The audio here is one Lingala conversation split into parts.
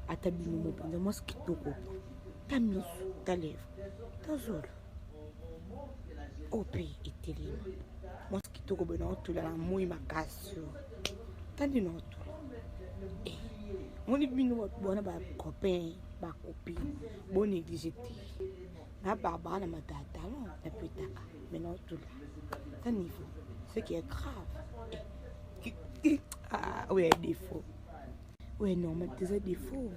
atabino mopenza mwasi kitoko ta miso ta lèvre ta zolo ope etelema mwasi kitoko boye na otula na moi makasi tandi na otula moni bino bona ba copain ba copine bon négligé te na baba na matata non na petaka mais na otula ta niveau ce qui est grave ouais défaut ouais non mais des défauts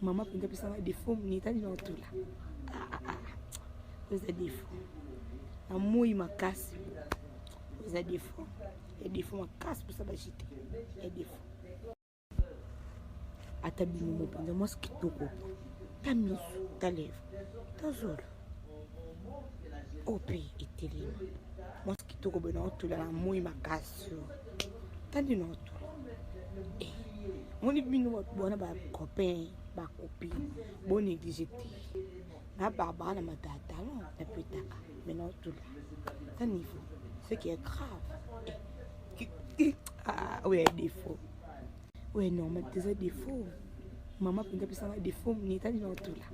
maman peut pas ça défaut ni tandi na otula des défauts na moi makasi des défauts et défauts makasi pour ça ba jité et défauts atabino mopenza mwasi kitoko ta miso ta lèvre ta zolo ope etelema mwasi kitoko boye na otula na moi makasi tandi na otula moni bino bona ba copain ba copine bon négligé te na baba na matata non na petaka mais na otula ta niveau ce qui est grave ouais défaut ouais non mais des défauts maman peut pas ça défaut ni tandi na otula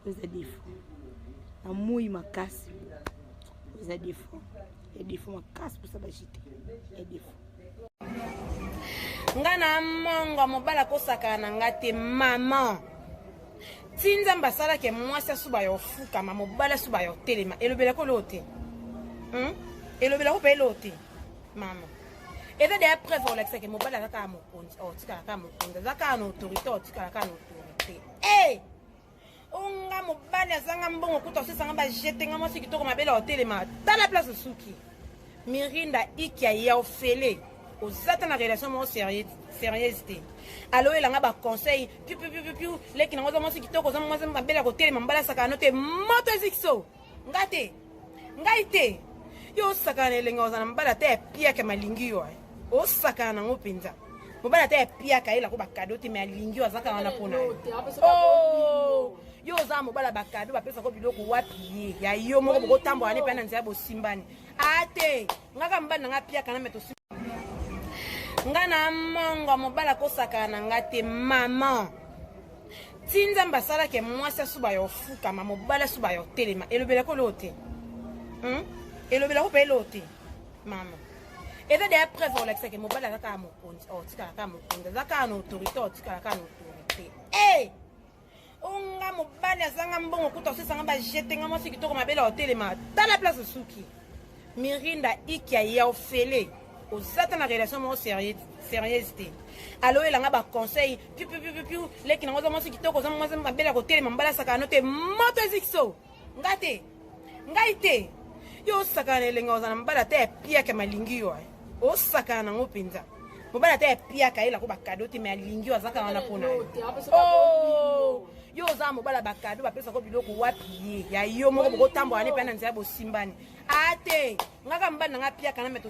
des défauts na moi makasi des défauts et défauts makasi pour ça ba jité et défauts ngana mongo mobala kosaka na ngate maman tinza mbasala ke mwasi suba yo fuka mama mobala suba yo telema elobela ko lote elobela ko pe lote mama eza de preuve on l'explique mobala zaka mokonzi tika ka mokonzi zaka na autorité tika ka na autorité onga mobala zanga mbongo kuta sanga ba jeter nga mwasi kitoko mabela o telema dans la place suki mirinda ikia ya ofele ozata na relation mo sérieuse te alo elanga ba conseil piu leki na ngoza mwasi kitoko za mwasi mabela ko telema mbala saka note moto zikso ngate ngaite yo saka na lenga ozana mbala te pia ke malingi yo o saka na ngopinza mobala te pia ka ela ko ba cadeau te me alingi ozaka wana pona yo za mobala ba cadeau ba pesa ko biloko wapi ya yo moko boko tambo ani pe na nzia bo simbani ate ngaka mbana nga pia kana meto ngana mongo mobala kosaka na ngate maman tinza mbasala ke mwasi suba yo fuka mama mobala suba yo telema elobela ko lote elobela ko pe lote mama eza de preuve on l'explique mobala zaka mokonzi tika ka mokonzi zaka na autorité tika ka na autorité onga mobala zanga mbongo kuta sanga ba jeter nga mwasi kitoko mabela o telema dans la place suki mirinda ikia ya ofele ozata na relation mo sérieuse te alo elanga ba conseil piu leki na ngoza mwasi kitoko za mwasi mabela ko telema mbala saka note moto zikso ngate ngaite yo saka na lenga ozana mbala te pia ke malingi yo o saka na ngopinza mobala te pia ka ela ko ba cadeau te me alingi ozaka wana pona yo za mobala ba cadeau ba pesa ko biloko wapi ya yo moko boko tambo ani pe na nzia bo simbani ate ngaka mbana nga pia kana meto